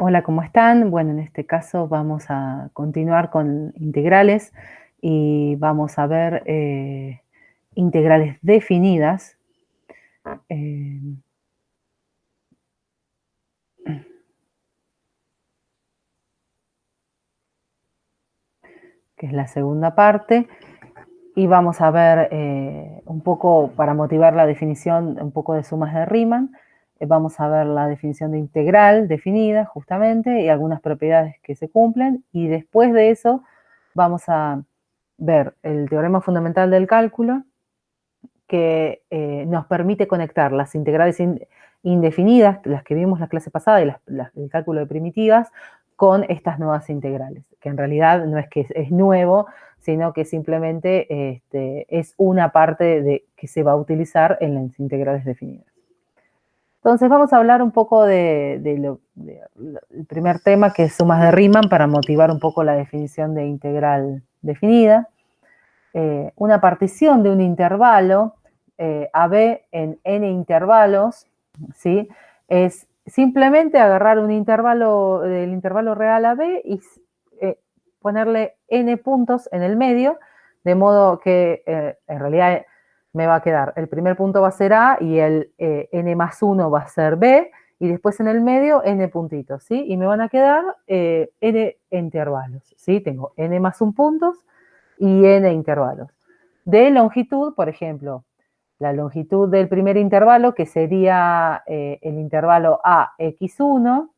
Hola, ¿cómo están? Bueno, en este caso vamos a continuar con integrales y vamos a ver integrales definidas, eh, que es la segunda parte, y vamos a ver un poco, para motivar la definición, un poco de sumas de Riemann. Vamos a ver la definición de integral definida, justamente, y algunas propiedades que se cumplen, y después de eso vamos a ver el teorema fundamental del cálculo, que nos permite conectar las integrales indefinidas, las que vimos la clase pasada, y el cálculo de primitivas, con estas nuevas integrales, que en realidad no es que es nuevo, sino que simplemente es una parte que se va a utilizar en las integrales definidas. Entonces vamos a hablar un poco del primer tema, que es sumas de Riemann, para motivar un poco la definición de integral definida. Una partición de un intervalo AB en n intervalos, ¿sí? Es simplemente agarrar un intervalo del intervalo real AB y ponerle n puntos en el medio, de modo que en realidad me va a quedar, el primer punto va a ser A y el n más 1 va a ser B, y después en el medio n puntitos, ¿sí? Y me van a quedar n intervalos, ¿sí? Tengo n más 1 puntos y n intervalos. De longitud, por ejemplo, la longitud del primer intervalo, que sería el intervalo AX1,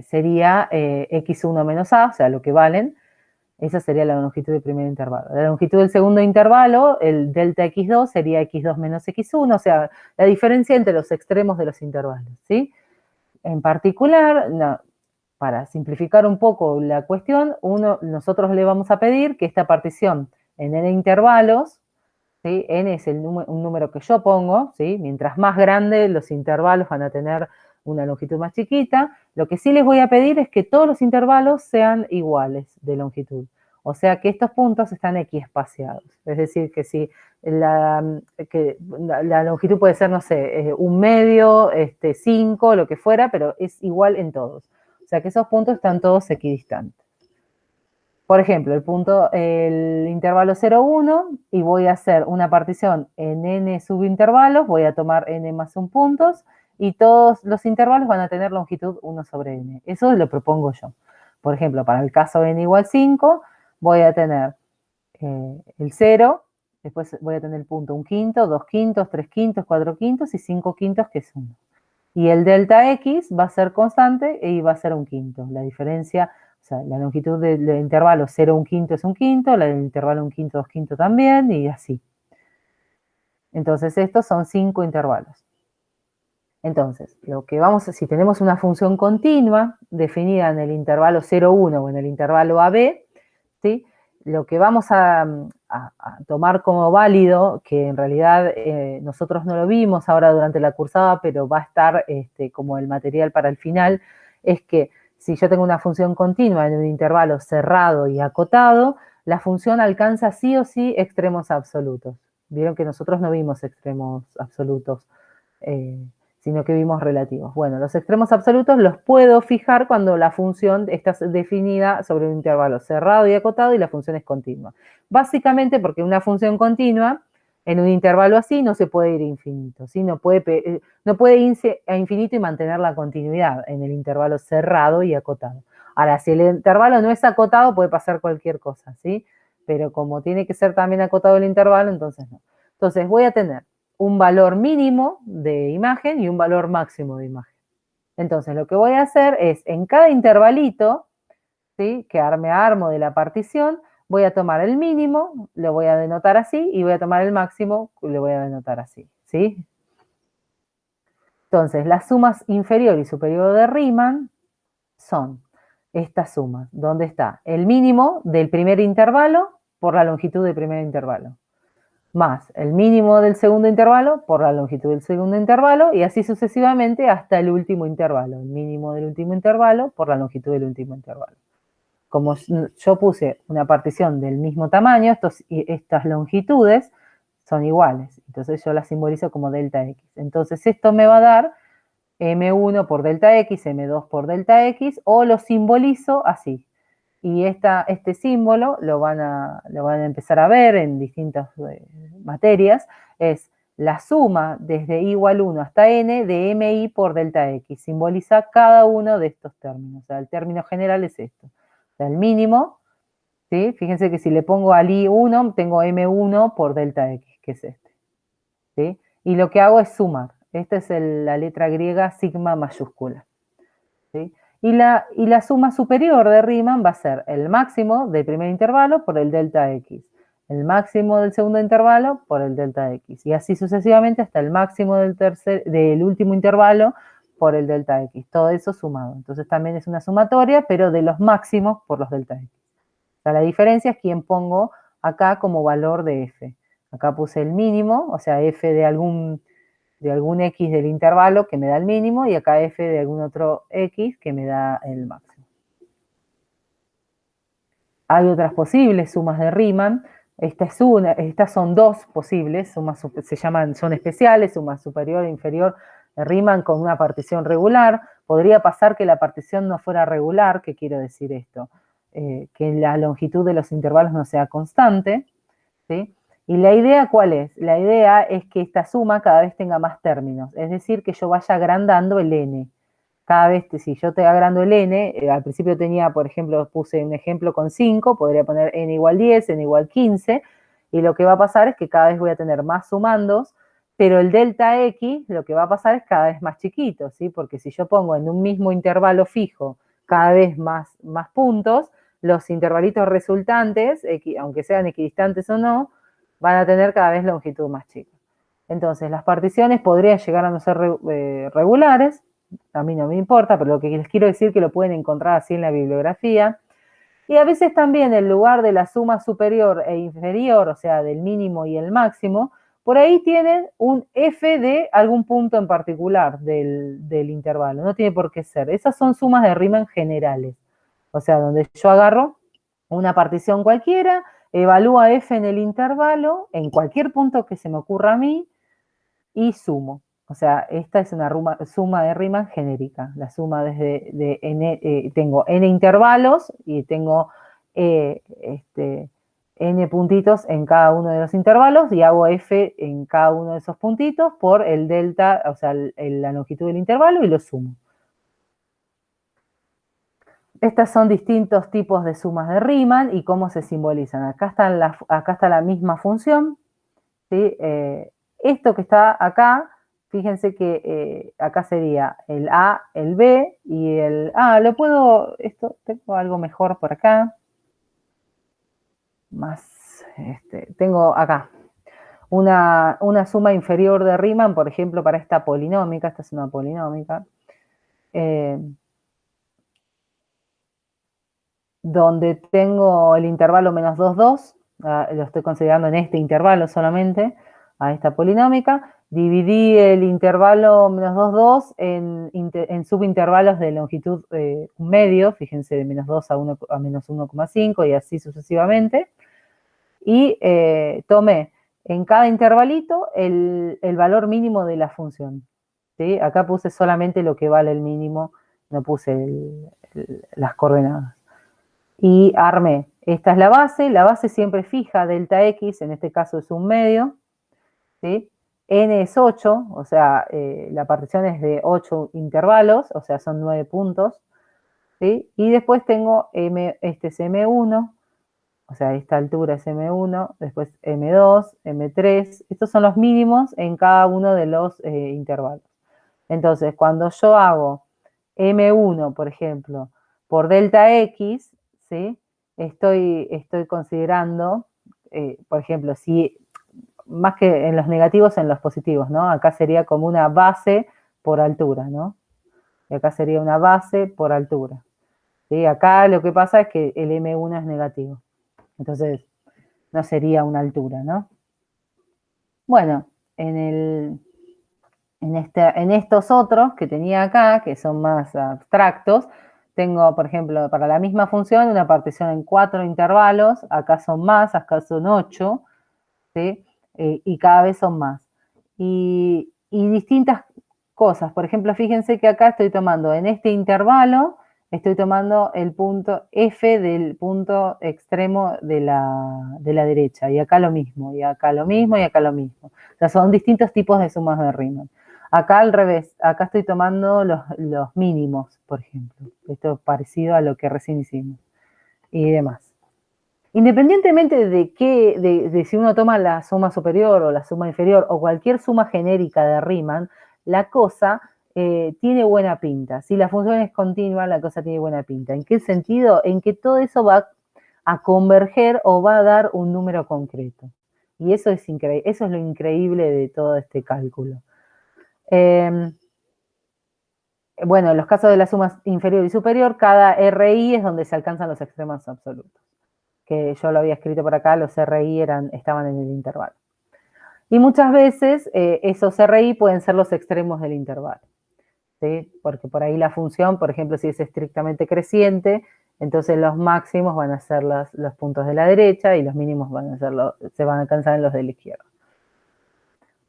sería X1 menos A, o sea, lo que valen. Esa sería la longitud del primer intervalo. La longitud del segundo intervalo, el delta X2, sería X2 menos X1, o sea, la diferencia entre los extremos de los intervalos, ¿sí? En particular, no, para simplificar un poco la cuestión, nosotros le vamos a pedir que esta partición en n intervalos, ¿sí? N es un número que yo pongo, ¿sí? Mientras más grande los intervalos van a tener una longitud más chiquita. Lo que sí les voy a pedir es que todos los intervalos sean iguales de longitud. O sea que estos puntos están equiespaciados. Es decir, que si la longitud puede ser, no sé, un medio, 5, lo que fuera, pero es igual en todos. O sea que esos puntos están todos equidistantes. Por ejemplo, el intervalo 0, 1, y voy a hacer una partición en n subintervalos, voy a tomar n más 1 puntos, y todos los intervalos van a tener longitud 1 sobre n. Eso lo propongo yo. Por ejemplo, para el caso n igual 5, voy a tener el 0, después voy a tener el punto 1 quinto, 2 quintos, 3 quintos, 4 quintos y 5 quintos, que es 1. Y el delta x va a ser constante y va a ser 1 quinto. La diferencia, o sea, la longitud del intervalo 0, 1 quinto es 1 quinto, la del intervalo 1 quinto, 2 quinto también, y así. Entonces, estos son 5 intervalos. Entonces, si tenemos una función continua definida en el intervalo 0, 1 o en el intervalo AB, ¿sí? Lo que vamos a tomar como válido, que en realidad nosotros no lo vimos ahora durante la cursada, pero va a estar como el material para el final, es que si yo tengo una función continua en un intervalo cerrado y acotado, la función alcanza sí o sí extremos absolutos. Vieron que nosotros no vimos extremos absolutos, sino que vimos relativos. Bueno, los extremos absolutos los puedo fijar cuando la función está definida sobre un intervalo cerrado y acotado y la función es continua. Básicamente porque una función continua en un intervalo así no se puede ir a infinito, ¿sí? No puede irse a infinito y mantener la continuidad en el intervalo cerrado y acotado. Ahora, si el intervalo no es acotado, puede pasar cualquier cosa, ¿sí? Pero como tiene que ser también acotado el intervalo, entonces no. Entonces voy a tener un valor mínimo de imagen y un valor máximo de imagen. Entonces, lo que voy a hacer es, en cada intervalito, ¿sí?, que armo de la partición, voy a tomar el mínimo, lo voy a denotar así, y voy a tomar el máximo, lo voy a denotar así, ¿sí? Entonces, las sumas inferior y superior de Riemann son estas sumas, donde está el mínimo del primer intervalo por la longitud del primer intervalo, más el mínimo del segundo intervalo por la longitud del segundo intervalo, y así sucesivamente hasta el último intervalo, el mínimo del último intervalo por la longitud del último intervalo. Como yo puse una partición del mismo tamaño, estas longitudes son iguales, entonces yo las simbolizo como delta x. Entonces esto me va a dar M1 por delta X, M2 por delta X, o lo simbolizo así. Y este símbolo lo van a empezar a ver en distintas materias, es la suma desde i igual 1 hasta n de mi por delta x. Simboliza cada uno de estos términos. O sea, el término general es esto. O sea, el mínimo, ¿sí? Fíjense que si le pongo al i1, tengo m1 por delta x, que es este. ¿Sí? Y lo que hago es sumar. Esta es la letra griega sigma mayúscula. ¿Sí? Y la suma superior de Riemann va a ser el máximo del primer intervalo por el delta x, el máximo del segundo intervalo por el delta x, y así sucesivamente hasta el máximo del último intervalo por el delta x. Todo eso sumado. Entonces también es una sumatoria, pero de los máximos por los delta x. O sea, la diferencia es quién pongo acá como valor de f. Acá puse el mínimo, o sea, f de algún x del intervalo que me da el mínimo, y acá f de algún otro x que me da el máximo. Hay otras posibles sumas de Riemann. Estas son dos posibles sumas, son especiales, suma superior e inferior de Riemann con una partición regular. Podría pasar que la partición no fuera regular. ¿Qué quiero decir esto? Que la longitud de los intervalos no sea constante, ¿sí? ¿Y la idea cuál es? La idea es que esta suma cada vez tenga más términos, es decir, que yo vaya agrandando el n. Cada vez, si yo te agrando el n, al principio tenía, por ejemplo, puse un ejemplo con 5, podría poner n igual 10, n igual 15, y lo que va a pasar es que cada vez voy a tener más sumandos, pero el delta x lo que va a pasar es cada vez más chiquito, ¿sí? Porque si yo pongo en un mismo intervalo fijo cada vez más puntos, los intervalitos resultantes, aunque sean equidistantes o no, van a tener cada vez longitud más chica. Entonces, las particiones podrían llegar a no ser regulares, a mí no me importa, pero lo que les quiero decir es que lo pueden encontrar así en la bibliografía. Y a veces también en lugar de la suma superior e inferior, o sea, del mínimo y el máximo, por ahí tienen un f de algún punto en particular del intervalo, no tiene por qué ser. Esas son sumas de Riemann generales, o sea, donde yo agarro una partición cualquiera, evalúo a f en el intervalo, en cualquier punto que se me ocurra a mí, y sumo. O sea, esta es una suma de Riemann genérica. La suma desde n, tengo n intervalos y tengo n puntitos en cada uno de los intervalos, y hago f en cada uno de esos puntitos por el delta, o sea, la longitud del intervalo, y lo sumo. Estas son distintos tipos de sumas de Riemann y cómo se simbolizan. Acá está la misma función, ¿sí? Esto que está acá, fíjense que acá sería el A, el B y el A. Tengo algo mejor por acá. Tengo acá una suma inferior de Riemann, por ejemplo, para esta polinómica. Esta es una polinómica. Donde tengo el intervalo menos 2, 2. Lo estoy considerando en este intervalo solamente, a esta polinómica. Dividí el intervalo menos 2, 2 en subintervalos de longitud un medio, fíjense, de menos 2 a menos 1,5 y así sucesivamente. Y tomé en cada intervalito el valor mínimo de la función, ¿sí? Acá puse solamente lo que vale el mínimo, no puse las coordenadas. Y armé. Esta es la base siempre fija, delta x, en este caso es un medio, ¿sí? N es 8, o sea, la partición es de 8 intervalos, o sea, son 9 puntos, ¿sí? Y después tengo este es M1, o sea, esta altura es M1, después M2, M3, estos son los mínimos en cada uno de los intervalos. Entonces, cuando yo hago M1, por ejemplo, por delta X, ¿sí? Estoy considerando, por ejemplo, si más que en los negativos, en los positivos, ¿no? Acá sería como una base por altura, ¿no? Y acá sería una base por altura. ¿Sí? Acá lo que pasa es que el M1 es negativo. Entonces, no sería una altura, ¿no? Bueno, en estos otros que tenía acá, que son más abstractos, tengo, por ejemplo, para la misma función, una partición en 4 intervalos, acá son más, acá son 8, ¿sí? Y cada vez son más. Y distintas cosas. Por ejemplo, fíjense que acá estoy tomando en este intervalo, estoy tomando el punto F del punto extremo de la derecha. Y acá lo mismo, y acá lo mismo, y acá lo mismo. O sea, son distintos tipos de sumas de Riemann. Acá al revés, acá estoy tomando los mínimos, por ejemplo. Esto es parecido a lo que recién hicimos. Y demás. Independientemente de si uno toma la suma superior o la suma inferior o cualquier suma genérica de Riemann, la cosa tiene buena pinta. Si la función es continua, la cosa tiene buena pinta. ¿En qué sentido? En que todo eso va a converger o va a dar un número concreto. Y eso es increíble, eso es lo increíble de todo este cálculo. Bueno, en los casos de la suma inferior y superior, cada RI es donde se alcanzan los extremos absolutos. Que yo lo había escrito por acá, los RI estaban en el intervalo. Y muchas veces esos RI pueden ser los extremos del intervalo, ¿sí? Porque por ahí la función, por ejemplo, si es estrictamente creciente, entonces los máximos van a ser los puntos de la derecha y los mínimos se van a alcanzar en los de la izquierda.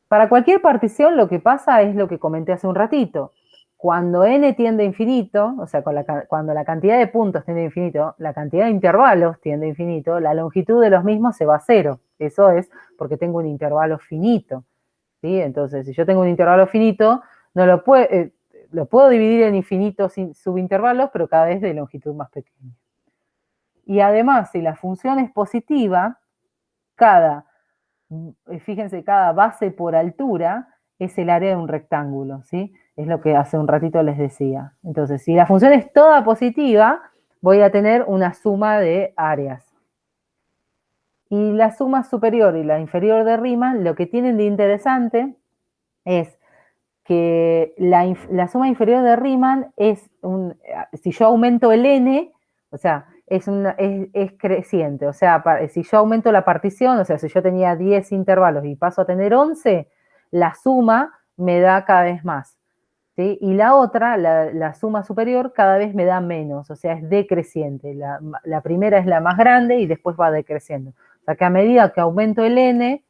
Para cualquier partición lo que pasa es lo que comenté hace un ratito. Cuando n tiende a infinito, o sea, cuando la cantidad de puntos tiende a infinito, la cantidad de intervalos tiende a infinito, la longitud de los mismos se va a cero. Eso es porque tengo un intervalo finito, ¿sí? Entonces, si yo tengo un intervalo finito, lo puedo dividir en infinitos subintervalos, pero cada vez de longitud más pequeña. Y además, si la función es positiva, fíjense, cada base por altura es el área de un rectángulo, ¿sí? Es lo que hace un ratito les decía. Entonces, si la función es toda positiva, voy a tener una suma de áreas. Y la suma superior y la inferior de Riemann, lo que tienen de interesante es que la suma inferior de Riemann es si yo aumento el n, o sea, es creciente. O sea, si yo aumento la partición, o sea, si yo tenía 10 intervalos y paso a tener 11, la suma me da cada vez más, ¿sí? Y la otra, la suma superior, cada vez me da menos, o sea, es decreciente. La primera es la más grande y después va decreciendo. O sea, que a medida que aumento el n,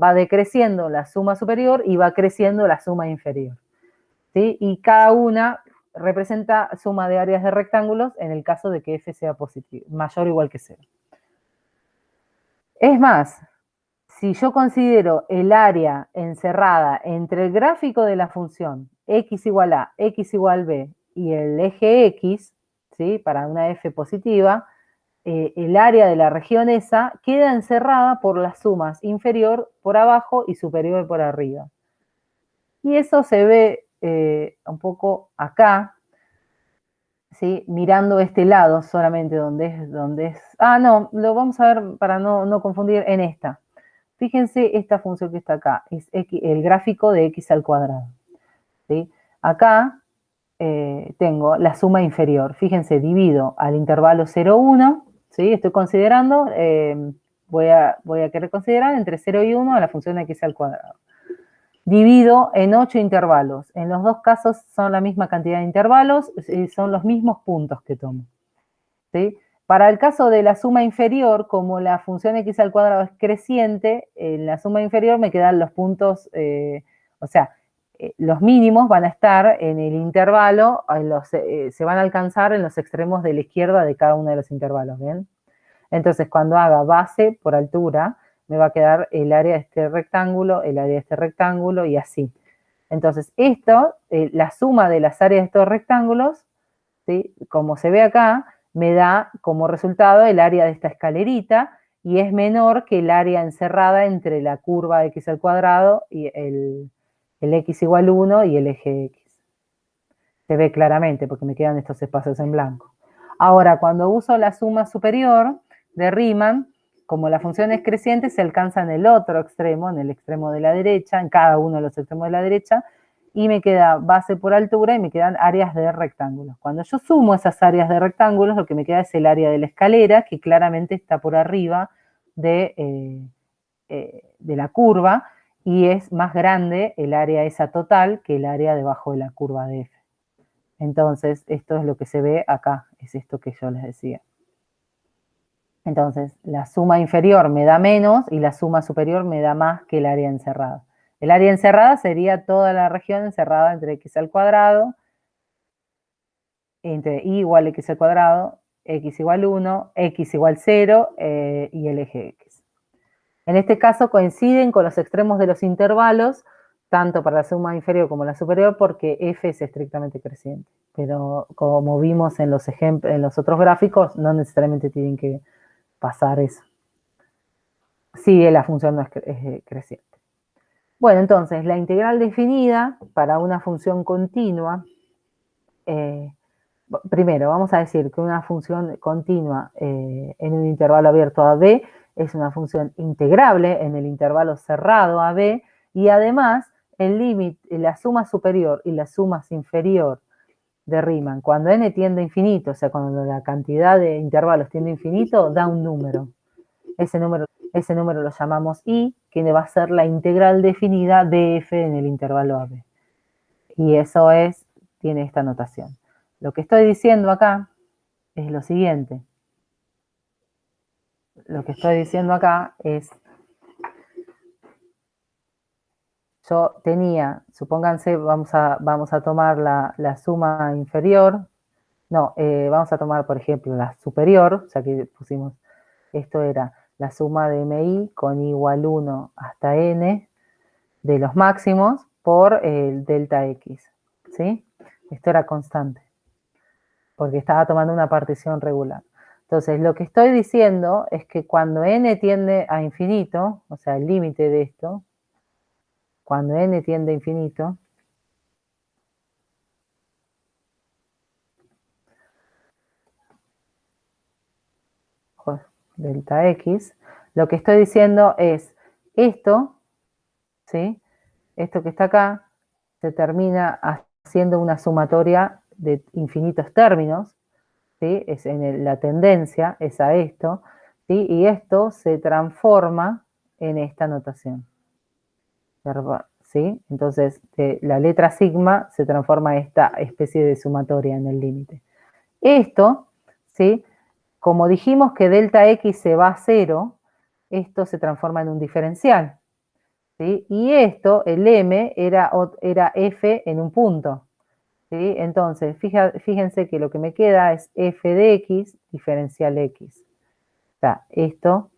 va decreciendo la suma superior y va creciendo la suma inferior, ¿sí? Y cada una representa suma de áreas de rectángulos en el caso de que f sea positivo, mayor o igual que 0. Es más, si yo considero el área encerrada entre el gráfico de la función x igual a, x igual b y el eje x, ¿sí? Para una f positiva, el área de la región esa queda encerrada por las sumas inferior por abajo y superior por arriba. Y eso se ve un poco acá, ¿sí? Mirando este lado solamente donde es... Ah, no, lo vamos a ver para no confundir en esta. Fíjense esta función que está acá, es el gráfico de x al cuadrado, ¿sí? Acá tengo la suma inferior. Fíjense, divido al intervalo 0, 1, ¿sí? Estoy considerando, voy a querer considerar entre 0 y 1 a la función de x al cuadrado. Divido en 8 intervalos. En los dos casos son la misma cantidad de intervalos y son los mismos puntos que tomo, ¿sí? Para el caso de la suma inferior, como la función x al cuadrado es creciente, en la suma inferior me quedan los puntos, o sea, los mínimos van a estar en el intervalo, se van a alcanzar en los extremos de la izquierda de cada uno de los intervalos, ¿ven? Entonces, cuando haga base por altura, me va a quedar el área de este rectángulo, el área de este rectángulo y así. Entonces, la suma de las áreas de estos rectángulos, ¿sí? Como se ve acá, me da como resultado el área de esta escalerita y es menor que el área encerrada entre la curva x al cuadrado y el x igual 1 y el eje x. Se ve claramente porque me quedan estos espacios en blanco. Ahora, cuando uso la suma superior de Riemann, como la función es creciente, se alcanza en el otro extremo, en el extremo de la derecha, en cada uno de los extremos de la derecha, y me queda base por altura y me quedan áreas de rectángulos. Cuando yo sumo esas áreas de rectángulos, lo que me queda es el área de la escalera, que claramente está por arriba de la curva, y es más grande el área esa total que el área debajo de la curva de f. Entonces, esto es lo que se ve acá, es esto que yo les decía. Entonces, la suma inferior me da menos y la suma superior me da más que el área encerrada. El área encerrada sería toda la región encerrada entre x al cuadrado, entre y igual a x al cuadrado, x igual 1, x igual 0 y el eje x. En este caso coinciden con los extremos de los intervalos, tanto para la suma inferior como la superior, porque f es estrictamente creciente. Pero como vimos en los ejemplos, en los otros gráficos, no necesariamente tienen que pasar eso. Si la función no es creciente. Bueno, entonces, la integral definida para una función continua, primero vamos a decir que una función continua en un intervalo abierto a b es una función integrable en el intervalo cerrado a b, y además el límite, la suma superior y la suma inferior de Riemann, cuando n tiende a infinito, o sea, cuando la cantidad de intervalos tiende a infinito, da un número. Ese número lo llamamos I, que va a ser la integral definida de f en el intervalo AB. Y eso tiene esta notación. Lo que estoy diciendo acá es lo siguiente. Lo que estoy diciendo acá es, yo tenía, supónganse, vamos a tomar la suma inferior, no, vamos a tomar, por ejemplo, la superior, o sea que pusimos, esto era la suma de MI con igual 1 hasta n de los máximos por el delta x, ¿sí? Esto era constante, porque estaba tomando una partición regular. Entonces, lo que estoy diciendo es que cuando n tiende a infinito, o sea, el límite de esto, cuando n tiende a infinito, delta x, lo que estoy diciendo es esto, ¿sí? Esto que está acá se termina haciendo una sumatoria de infinitos términos, ¿sí? Es la tendencia es a esto, ¿sí? Y esto se transforma en esta notación, ¿sí? Entonces, la letra sigma se transforma en esta especie de sumatoria en el límite. Esto, ¿sí? Como dijimos que delta x se va a 0, esto se transforma en un diferencial, ¿sí? Y esto, el m, era f en un punto, ¿sí? Entonces, fíjense que lo que me queda es f de x diferencial x. O sea, esto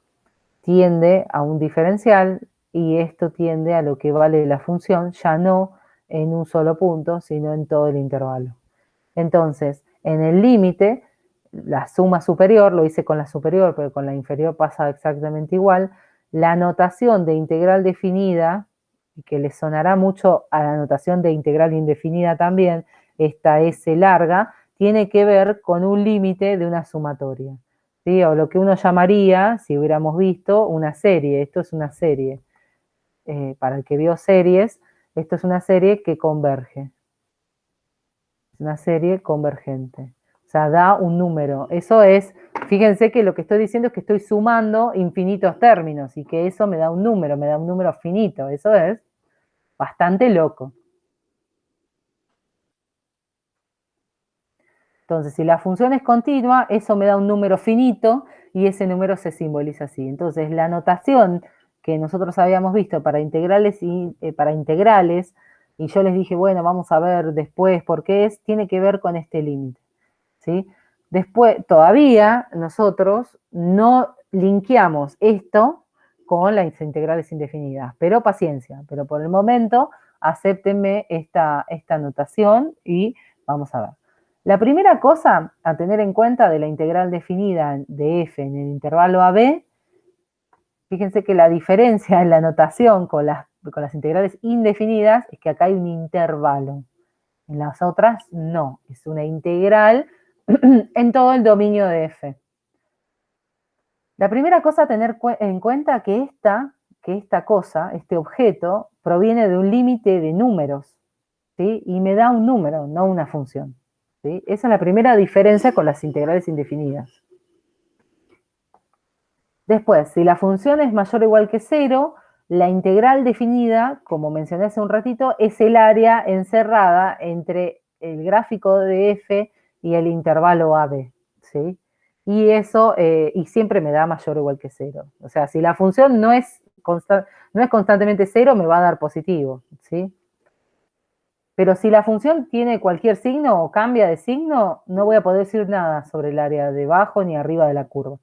tiende a un diferencial y esto tiende a lo que vale la función, ya no en un solo punto, sino en todo el intervalo. Entonces, en el límite, la suma superior, lo hice con la superior, pero con la inferior pasa exactamente igual, la notación de integral definida, y que le sonará mucho a la notación de integral indefinida también, esta S larga, tiene que ver con un límite de una sumatoria, ¿sí? O lo que uno llamaría, si hubiéramos visto, una serie. Esto es una serie. Para el que vio series, esto es una serie que converge. Es una serie convergente. O sea, da un número. Eso es, fíjense que lo que estoy diciendo es que estoy sumando infinitos términos y que eso me da un número finito. Eso es bastante loco. Entonces, si la función es continua, eso me da un número finito y ese número se simboliza así. Entonces, la notación que nosotros habíamos visto para integrales y yo les dije, bueno, vamos a ver después por qué tiene que ver con este límite, ¿sí? Después, todavía nosotros no linkeamos esto con las integrales indefinidas, pero paciencia, pero por el momento acéptenme esta notación y vamos a ver. La primera cosa a tener en cuenta de la integral definida de f en el intervalo AB, fíjense que la diferencia en la notación con las integrales indefinidas es que acá hay un intervalo. En las otras no, es una integral en todo el dominio de f. La primera cosa a tener en cuenta que esta cosa, este objeto, proviene de un límite de números, ¿sí? Y me da un número, no una función, ¿sí? Esa es la primera diferencia con las integrales indefinidas. Después, si la función es mayor o igual que 0, la integral definida, como mencioné hace un ratito, es el área encerrada entre el gráfico de f y el intervalo AB, ¿sí? Y eso, y siempre me da mayor o igual que 0. O sea, si la función no es no es constantemente cero, me va a dar positivo, ¿sí? Pero si la función tiene cualquier signo o cambia de signo, no voy a poder decir nada sobre el área de abajo ni arriba de la curva,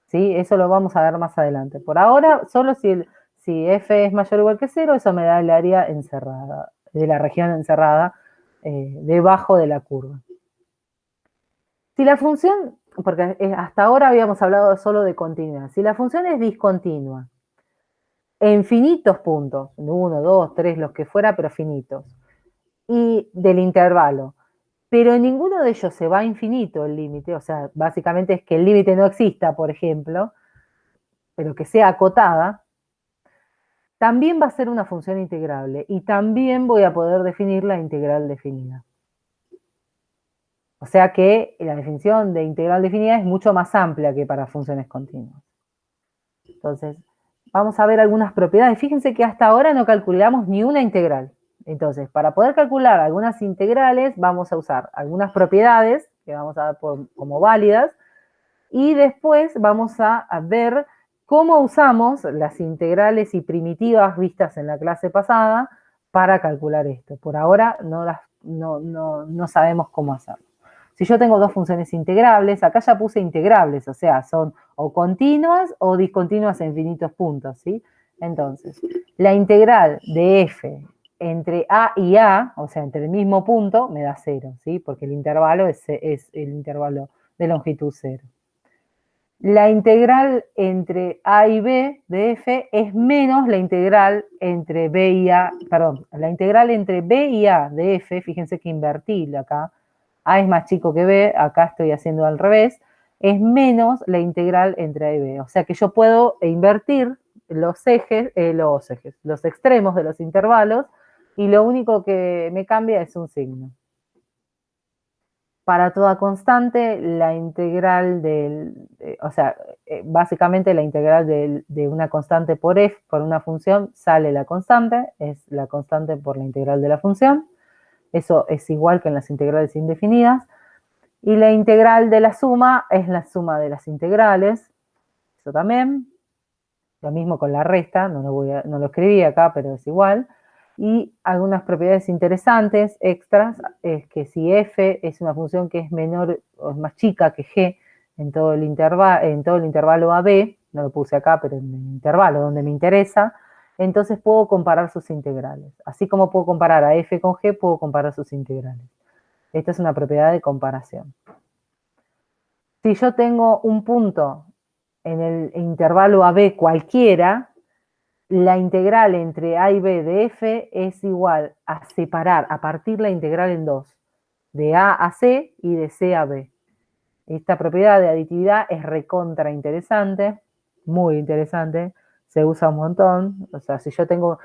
¿sí? Eso lo vamos a ver más adelante. Por ahora, solo si f es mayor o igual que cero, eso me da el área encerrada, de la región encerrada, debajo de la curva. Si la función, porque hasta ahora habíamos hablado solo de continuidad, si la función es discontinua, en finitos puntos, 1, 2, 3, los que fuera, pero finitos, y del intervalo, pero en ninguno de ellos se va a infinito el límite, o sea, básicamente es que el límite no exista, por ejemplo, pero que sea acotada, también va a ser una función integrable y también voy a poder definir la integral definida. O sea que la definición de integral definida es mucho más amplia que para funciones continuas. Entonces, vamos a ver algunas propiedades. Fíjense que hasta ahora no calculamos ni una integral. Entonces, para poder calcular algunas integrales, vamos a usar algunas propiedades que vamos a dar como válidas y después vamos a ver cómo usamos las integrales y primitivas vistas en la clase pasada para calcular esto. Por ahora no sabemos cómo hacerlo. Si yo tengo dos funciones integrables, acá ya puse integrables, o sea, son o continuas o discontinuas en infinitos puntos, ¿sí? Entonces, la integral de f entre a y a, o sea, entre el mismo punto, me da 0, ¿sí? Porque el intervalo es el intervalo de longitud 0. La integral entre a y b de f es menos la integral entre b y a, perdón, la integral entre b y a de f, fíjense que invertí acá, a es más chico que b, acá estoy haciendo al revés, es menos la integral entre a y b. O sea que yo puedo invertir los extremos de los intervalos y lo único que me cambia es un signo. Para toda constante, la integral básicamente la integral de una constante por f, por una función, sale la constante, es la constante por la integral de la función. Eso es igual que en las integrales indefinidas. Y la integral de la suma es la suma de las integrales, eso también. Lo mismo con la resta, no lo escribí acá, pero es igual. Y algunas propiedades interesantes, extras, es que si f es una función que es menor o es más chica que g en todo el intervalo AB, no lo puse acá, pero en el intervalo donde me interesa, entonces puedo comparar sus integrales. Así como puedo comparar a f con g, puedo comparar sus integrales. Esta es una propiedad de comparación. Si yo tengo un punto en el intervalo AB cualquiera, la integral entre a y b de f es igual a separar, a partir la integral en dos, de a a c y de c a b. Esta propiedad de aditividad es recontra interesante, muy interesante, se usa un montón. O sea, si yo tengo,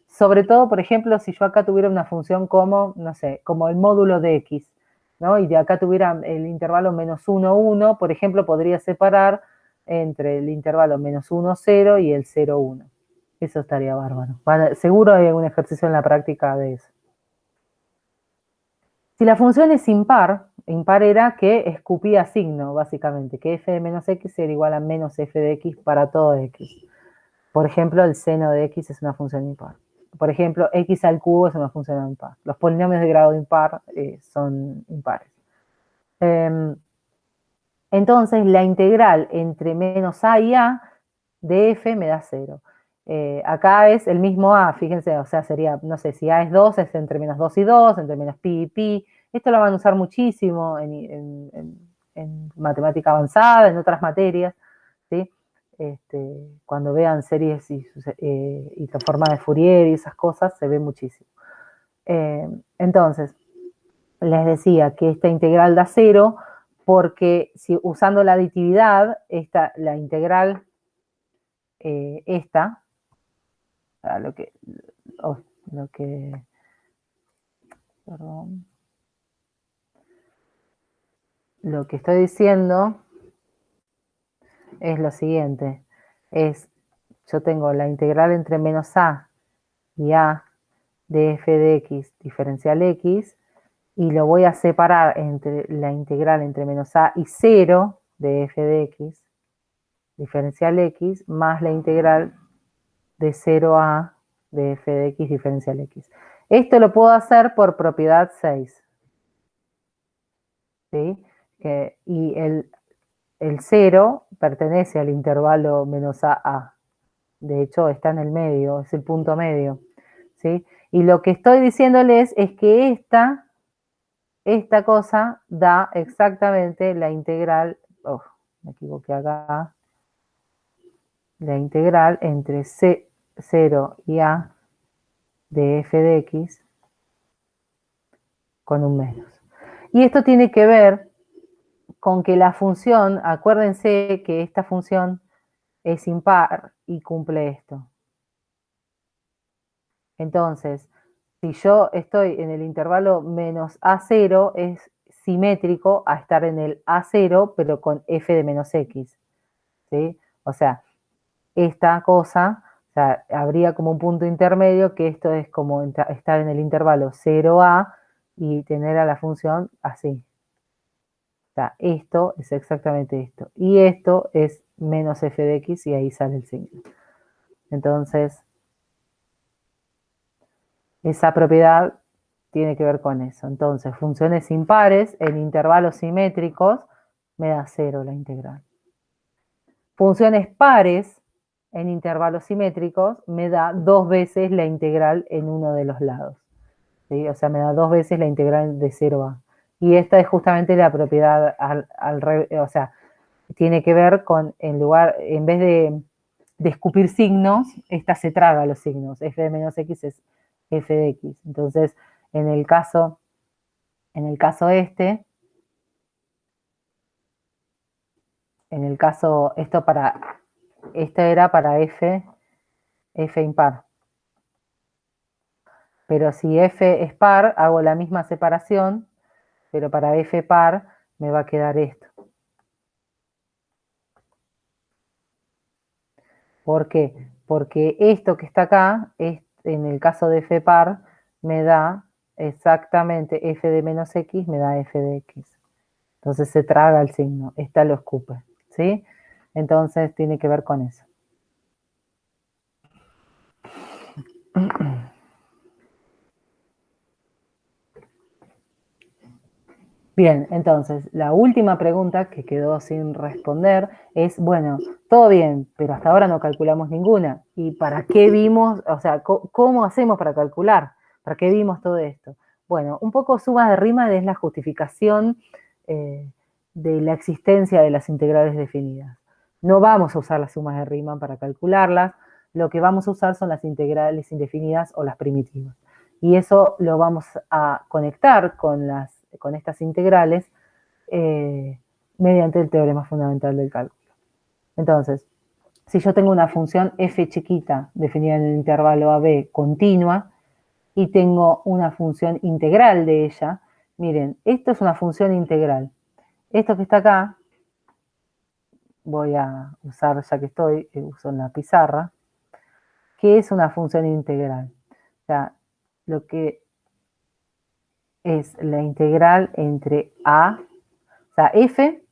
sobre todo, por ejemplo, si yo acá tuviera una función como, no sé, como el módulo de x, ¿no? Y de acá tuviera el intervalo menos 1, 1, por ejemplo, podría separar entre el intervalo menos 1, 0 y el 0, 1. Eso estaría bárbaro. Seguro hay algún ejercicio en la práctica de eso. Si la función es impar, impar era que escupía signo, básicamente, que f de menos x era igual a menos f de x para todo x. Por ejemplo, el seno de x es una función impar. Por ejemplo, x al cubo es una función impar. Los polinomios de grado impar son impares. Entonces, la integral entre menos a y a de f me da 0. Acá es el mismo a, fíjense, o sea, sería, no sé, si a es 2, es entre menos 2 y 2, entre menos pi y pi. Esto lo van a usar muchísimo en matemática avanzada, en otras materias, ¿sí? Cuando vean series y transformadas de Fourier y esas cosas, se ve muchísimo. Entonces, les decía que esta integral da 0 porque si usando la aditividad, la integral lo que, perdón, lo que estoy diciendo es lo siguiente, yo tengo la integral entre menos a y a de f de x diferencial x, y lo voy a separar entre la integral entre menos a y 0 de f de x diferencial x más la integral de 0a de f de x diferencial x. Esto lo puedo hacer por propiedad 6. ¿Sí? Y el 0 pertenece al intervalo menos a. De hecho, está en el medio, es el punto medio. ¿Sí? Y lo que estoy diciéndoles es que esta cosa da exactamente la integral, me equivoqué acá, la integral entre 0 y a de f de x con un menos. Y esto tiene que ver con que la función, acuérdense que esta función es impar y cumple esto. Entonces, si yo estoy en el intervalo menos a0, es simétrico a estar en el a0, pero con f de menos x. ¿Sí? O sea, esta cosa, o sea, habría como un punto intermedio que esto es como estar en el intervalo 0a y tener a la función así. O sea, esto es exactamente esto. Y esto es menos f de x y ahí sale el signo. Entonces, esa propiedad tiene que ver con eso. Entonces, funciones impares en intervalos simétricos me da 0 la integral. Funciones pares en intervalos simétricos me da 2 veces la integral en uno de los lados. ¿Sí? O sea, me da 2 veces la integral de 0 a. Y esta es justamente la propiedad al revés, o sea, tiene que ver con, en vez de escupir signos, esta se traga los signos. F de menos x es f de x. Entonces, en el caso este, esto era para f impar. Pero si f es par, hago la misma separación, pero para f par me va a quedar esto. ¿Por qué? Porque esto que está acá, en el caso de f par, me da exactamente f de menos x, me da f de x. Entonces se traga el signo, esta lo escupe, ¿sí? Entonces tiene que ver con eso. Bien, entonces, la última pregunta que quedó sin responder es, bueno, todo bien, pero hasta ahora no calculamos ninguna. ¿Y para qué vimos, o sea, cómo hacemos para calcular? ¿Para qué vimos todo esto? Bueno, un poco suma de rima es la justificación de la existencia de las integrales definidas. No vamos a usar las sumas de rima para calcularlas, lo que vamos a usar son las integrales indefinidas o las primitivas. Y eso lo vamos a conectar con estas integrales mediante el teorema fundamental del cálculo. Entonces, si yo tengo una función f chiquita definida en el intervalo AB continua y tengo una función integral de ella, miren, esto es una función integral. Esto que está acá, voy a usar, ya que estoy, uso en la pizarra, ¿qué es una función integral? O sea, lo que es la integral entre a, o sea, f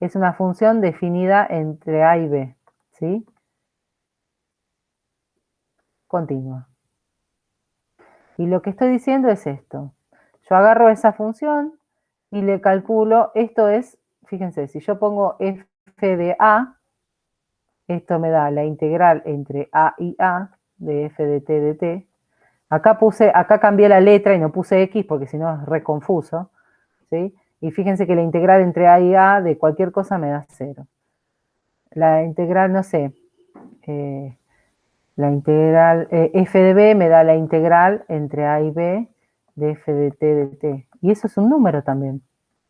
es una función definida entre a y b, ¿sí? Continua. Y lo que estoy diciendo es esto. Yo agarro esa función y le calculo, esto es, fíjense, si yo pongo f de a, esto me da la integral entre a y a de f de t de t. Acá cambié la letra y no puse x porque si no es re confuso, ¿sí? Y fíjense que la integral entre a y a de cualquier cosa me da 0. La integral, no sé, la integral f de b me da la integral entre a y b de f de t de t. Y eso es un número también.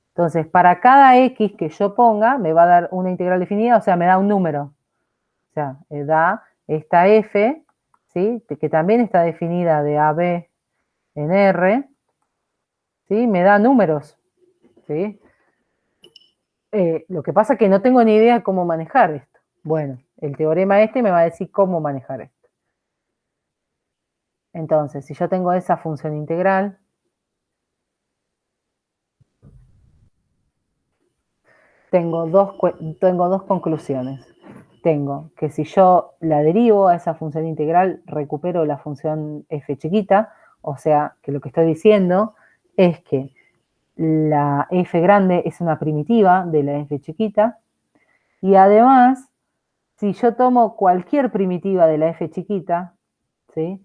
Entonces, para cada x que yo ponga, me va a dar una integral definida, o sea, me da un número. O sea, da esta f, ¿sí? Que también está definida de AB en R, ¿sí? Me da números, ¿sí? Lo que pasa es que no tengo ni idea cómo manejar esto. Bueno, el teorema este me va a decir cómo manejar esto. Entonces, si yo tengo esa función integral, tengo dos conclusiones. tengo que si yo la derivo a esa función integral, recupero la función f chiquita, o sea, que lo que estoy diciendo es que la f grande es una primitiva de la f chiquita, y además, si yo tomo cualquier primitiva de la f chiquita, ¿sí?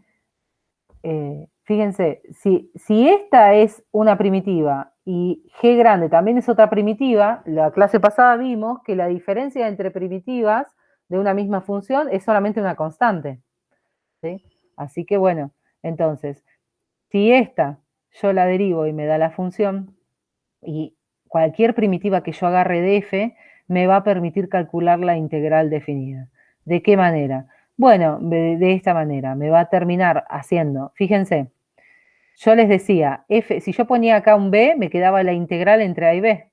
Fíjense, si esta es una primitiva y g grande también es otra primitiva, la clase pasada vimos que la diferencia entre primitivas de una misma función es solamente una constante, ¿sí? Así que bueno, entonces, si esta yo la derivo y me da la función, y cualquier primitiva que yo agarre de f me va a permitir calcular la integral definida. ¿De qué manera? Bueno, de esta manera, me va a terminar haciendo, fíjense, yo les decía, si yo ponía acá un b, me quedaba la integral entre a y b.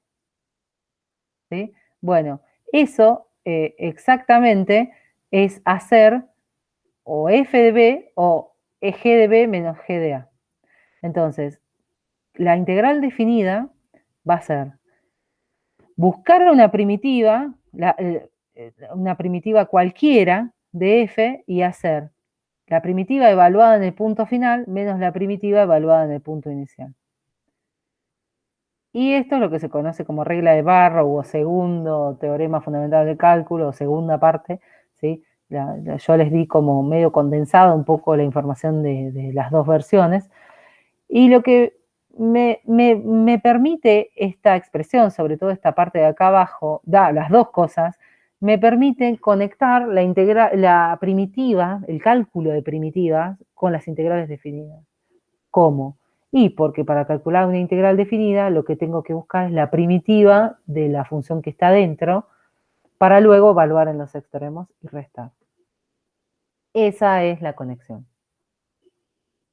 ¿Sí? Bueno, eso exactamente es hacer o f de b o g de b menos g de a. Entonces, la integral definida va a ser buscar una primitiva cualquiera de f y hacer la primitiva evaluada en el punto final menos la primitiva evaluada en el punto inicial. Y esto es lo que se conoce como regla de Barrow o segundo teorema fundamental del cálculo o segunda parte, ¿sí? Yo les di como medio condensado un poco la información de las dos versiones. Y lo que me permite esta expresión, sobre todo esta parte de acá abajo, da las dos cosas, me permiten conectar la primitiva, el cálculo de primitivas, con las integrales definidas. ¿Cómo? Y porque para calcular una integral definida lo que tengo que buscar es la primitiva de la función que está dentro para luego evaluar en los extremos y restar. Esa es la conexión.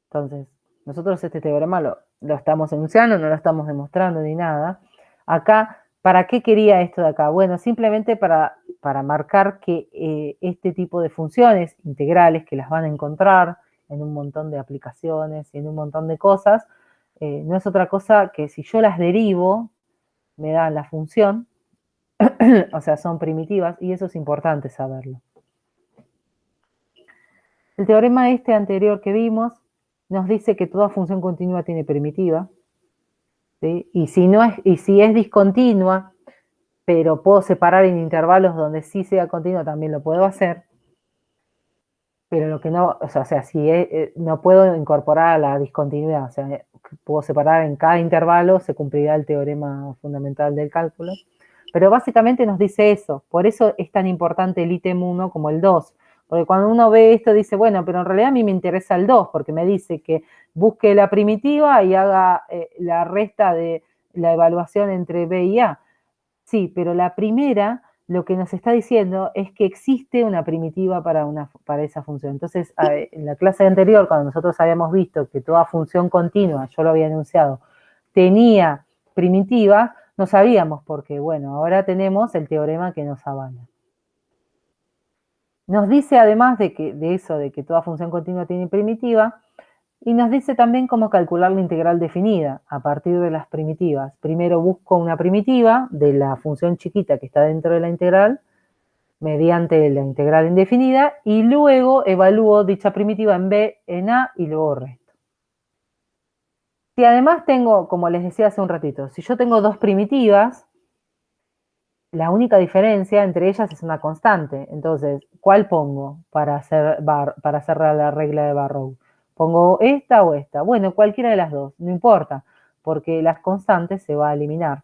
Entonces, nosotros este teorema lo estamos enunciando, no lo estamos demostrando ni nada. Acá, ¿para qué quería esto de acá? Bueno, simplemente para marcar que este tipo de funciones integrales que las van a encontrar en un montón de aplicaciones y en un montón de cosas, no es otra cosa que si yo las derivo, me dan la función, o sea, son primitivas, y eso es importante saberlo. El teorema este anterior que vimos nos dice que toda función continua tiene primitiva, ¿sí? Y si es discontinua, pero puedo separar en intervalos donde sí sea continua, también lo puedo hacer. Pero lo que no, o sea, si no puedo incorporar a la discontinuidad, o sea, puedo separar en cada intervalo, se cumplirá el teorema fundamental del cálculo. Pero básicamente nos dice eso, por eso es tan importante el ítem 1 como el 2. Porque cuando uno ve esto dice, bueno, pero en realidad a mí me interesa el 2, porque me dice que busque la primitiva y haga la resta de la evaluación entre B y A. Sí, pero la primera lo que nos está diciendo es que existe una primitiva para esa función. Entonces, en la clase anterior, cuando nosotros habíamos visto que toda función continua, yo lo había enunciado, tenía primitiva, no sabíamos por qué. Bueno, ahora tenemos el teorema que nos avala. Nos dice además de eso, de que toda función continua tiene primitiva, y nos dice también cómo calcular la integral definida a partir de las primitivas. Primero busco una primitiva de la función chiquita que está dentro de la integral mediante la integral indefinida y luego evalúo dicha primitiva en B, en A y luego resto. Si además tengo, como les decía hace un ratito, si yo tengo dos primitivas, la única diferencia entre ellas es una constante. Entonces, ¿cuál pongo para hacer la regla de Barrow? ¿Pongo esta o esta? Bueno, cualquiera de las dos, no importa, porque las constantes se va a eliminar.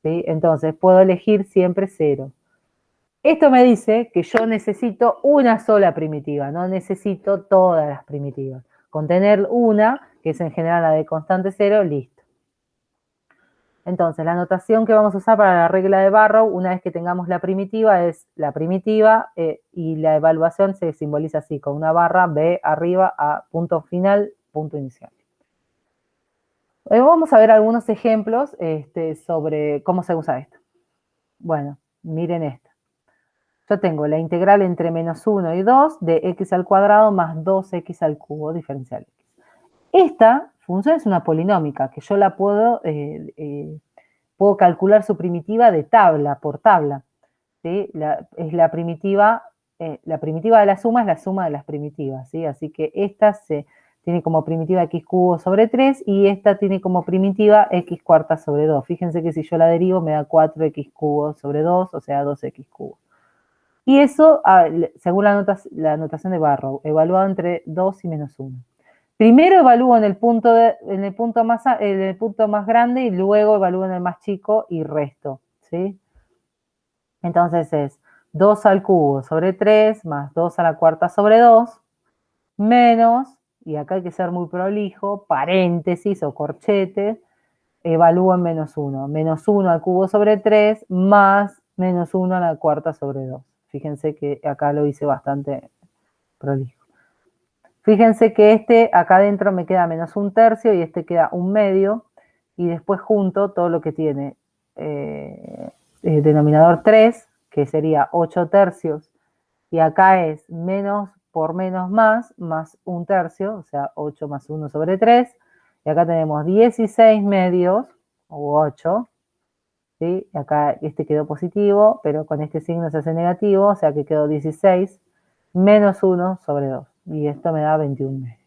¿Sí? Entonces, puedo elegir siempre 0. Esto me dice que yo necesito una sola primitiva, no necesito todas las primitivas. Con tener una, que es en general la de constante 0, listo. Entonces, la notación que vamos a usar para la regla de Barrow, una vez que tengamos la primitiva, es la primitiva y la evaluación se simboliza así, con una barra B arriba a punto final, punto inicial. Vamos a ver algunos ejemplos sobre cómo se usa esto. Bueno, miren esto. Yo tengo la integral entre menos 1 y 2 de x al cuadrado más 2x al cubo diferencial x. Esta función es una polinómica, que yo la puedo calcular su primitiva de tabla por tabla. ¿sí? Es la primitiva de la suma es la suma de las primitivas, ¿sí? Así que esta tiene como primitiva x cubo sobre 3 y esta tiene como primitiva x cuarta sobre 2. Fíjense que si yo la derivo me da 4x cubo sobre 2, o sea, 2x cubo. Y eso, según la notación de Barrow, evaluado entre 2 y menos 1. Primero evalúo en el punto, en el punto más grande y luego evalúo en el más chico y resto, ¿sí? Entonces es 2 al cubo sobre 3 más 2 a la cuarta sobre 2 menos, y acá hay que ser muy prolijo, paréntesis o corchete, evalúo en menos 1. Menos 1 al cubo sobre 3 más menos 1 a la cuarta sobre 2. Fíjense que acá lo hice bastante prolijo. Fíjense que acá adentro me queda menos un tercio y este queda un medio. Y después junto todo lo que tiene denominador 3, que sería 8 tercios. Y acá es menos por menos más un tercio, o sea, 8 más 1 sobre 3. Y acá tenemos 16 medios, o 8. ¿Sí? Acá este quedó positivo, pero con este signo se hace negativo, o sea que quedó 16 menos 1 sobre 2. Y esto me da 21 medios.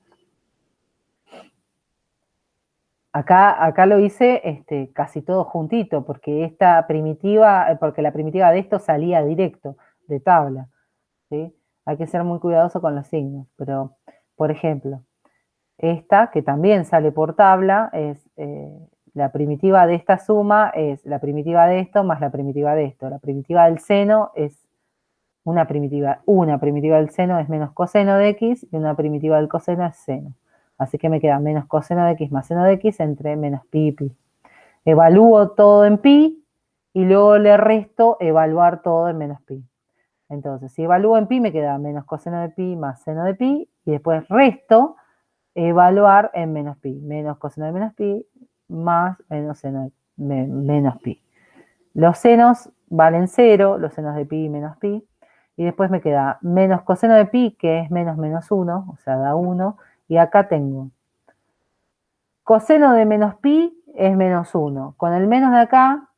Acá lo hice casi todo juntito, porque porque la primitiva de esto salía directo, de tabla, ¿sí? Hay que ser muy cuidadoso con los signos, pero, por ejemplo, esta, que también sale por tabla, es la primitiva de esta suma, es la primitiva de esto más la primitiva de esto. La primitiva del seno es una primitiva del seno es menos coseno de x y una primitiva del coseno es seno. Así que me queda menos coseno de x más seno de x entre menos pi y pi. Evalúo todo en pi y luego le resto evaluar todo en menos pi. Entonces, si evalúo en pi me queda menos coseno de pi más seno de pi y después resto evaluar en menos pi. Menos coseno de menos pi más menos seno de menos pi. Los senos valen 0, los senos de pi y menos pi. Y después me queda menos coseno de pi, que es menos menos 1, o sea, da 1. Y acá tengo coseno de menos pi es menos 1. Con el menos de acá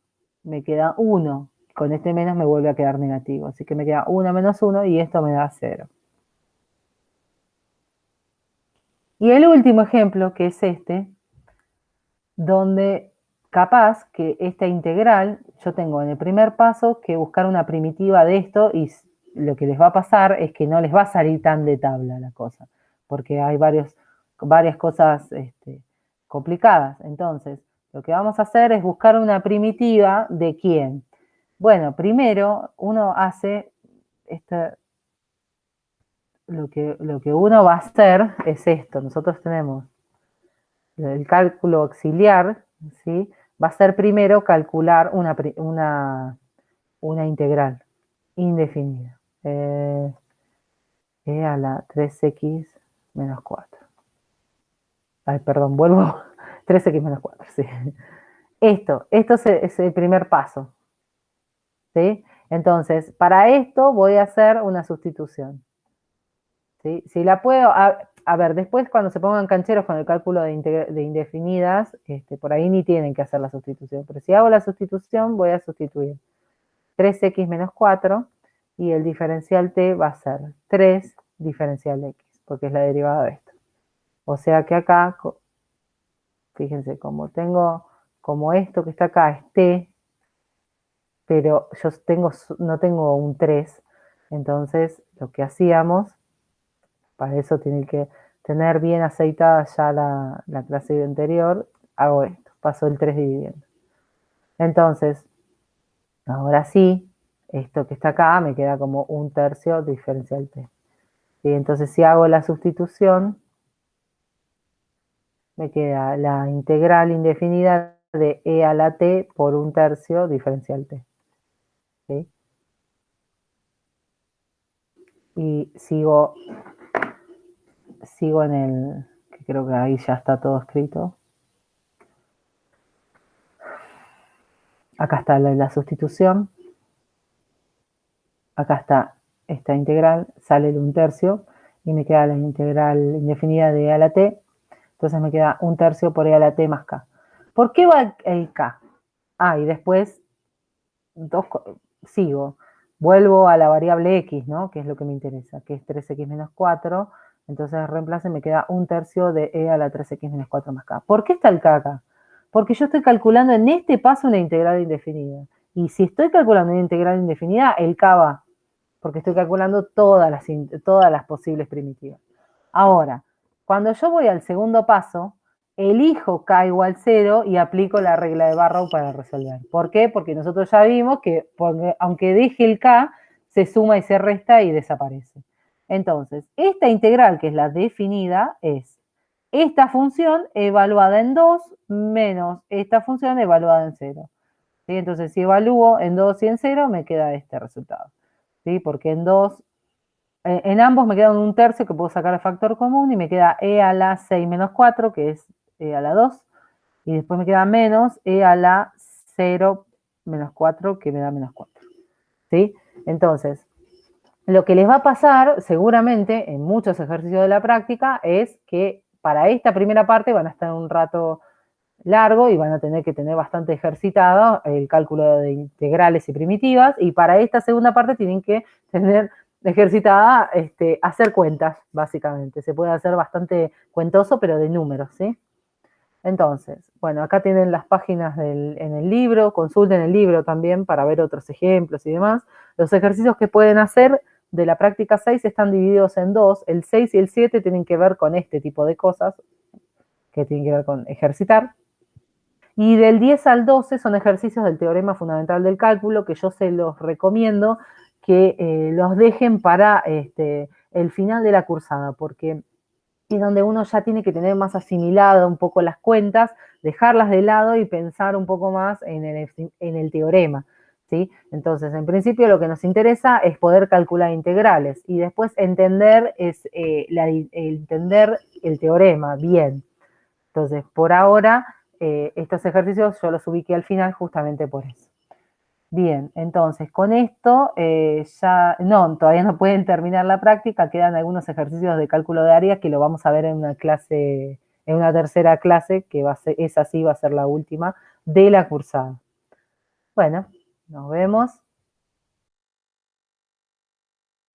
me queda 1. Con este menos me vuelve a quedar negativo. Así que me queda 1 menos 1 y esto me da 0. Y el último ejemplo, que es este, donde capaz que esta integral, yo tengo en el primer paso que buscar una primitiva de esto y lo que les va a pasar es que no les va a salir tan de tabla la cosa, porque hay varias cosas complicadas. Entonces, lo que vamos a hacer es buscar una primitiva de quién. Bueno, primero uno hace lo que uno va a hacer es esto. Nosotros tenemos el cálculo auxiliar, ¿sí? Va a ser primero calcular una integral indefinida. A la 3x menos 4. Ay, perdón, vuelvo. 3x menos 4, sí. Esto es el primer paso, ¿sí? Entonces, para esto voy a hacer una sustitución. ¿Sí? Si la puedo, a ver, después cuando se pongan cancheros con el cálculo de indefinidas, por ahí ni tienen que hacer la sustitución, pero si hago la sustitución voy a sustituir 3x menos 4 y el diferencial t va a ser 3 diferencial de x, porque es la derivada de esto. O sea que acá, fíjense, como esto que está acá es t, pero yo no tengo un 3, entonces lo que hacíamos, para eso tiene que tener bien aceitada ya la clase anterior, hago esto, paso el 3 dividiendo. Entonces, ahora sí, esto que está acá me queda como un tercio diferencial t. ¿Sí? Entonces, si hago la sustitución, me queda la integral indefinida de e a la t por un tercio diferencial t. ¿Sí? Y sigo en que creo que ahí ya está todo escrito. Acá está la sustitución. Acá está esta integral, sale el un tercio y me queda la integral indefinida de e a la t. Entonces me queda un tercio por e a la t más k. ¿Por qué va el k? Y después sigo. vuelvo a la variable x, ¿no? Que es lo que me interesa, que es 3x menos 4. Entonces reemplazo y me queda 1/3 de e a la 3x menos 4 más k. ¿Por qué está el k acá? Porque yo estoy calculando en este paso una integral indefinida. Y si estoy calculando una integral indefinida, el k va, porque estoy calculando todas las posibles primitivas. Ahora, cuando yo voy al segundo paso, elijo k igual 0 y aplico la regla de Barrow para resolver. ¿Por qué? Porque nosotros ya vimos que aunque deje el k, se suma y se resta y desaparece. Entonces, esta integral, que es la definida, es esta función evaluada en 2 menos esta función evaluada en 0. ¿Sí? Entonces, si evalúo en 2 y en 0, me queda este resultado. ¿Sí? Porque en ambos me queda un 1/3 que puedo sacar el factor común y me queda e a la 6 menos 4, que es e a la 2, y después me queda menos e a la 0 menos 4, que me da menos 4. ¿Sí? Entonces, lo que les va a pasar seguramente en muchos ejercicios de la práctica es que para esta primera parte van a estar un rato largo y van a tener que tener bastante ejercitado el cálculo de integrales y primitivas, y para esta segunda parte tienen que tener ejercitada hacer cuentas, básicamente. Se puede hacer bastante cuentoso, pero de números, ¿sí? Entonces, bueno, acá tienen las páginas en el libro, consulten el libro también para ver otros ejemplos y demás. Los ejercicios que pueden hacer de la práctica 6 están divididos en dos. El 6 y el 7 tienen que ver con este tipo de cosas, que tienen que ver con ejercitar. Y del 10 al 12 son ejercicios del teorema fundamental del cálculo, que yo se los recomiendo que los dejen para el final de la cursada, porque es donde uno ya tiene que tener más asimilado un poco las cuentas, dejarlas de lado y pensar un poco más en el teorema, ¿sí? Entonces, en principio lo que nos interesa es poder calcular integrales y después entender el teorema bien. Entonces, por ahora, estos ejercicios yo los ubiqué al final justamente por eso. Bien, entonces con esto todavía no pueden terminar la práctica, quedan algunos ejercicios de cálculo de áreas que lo vamos a ver en una clase, en una tercera clase, que esa sí va a ser la última de la cursada. Bueno, nos vemos.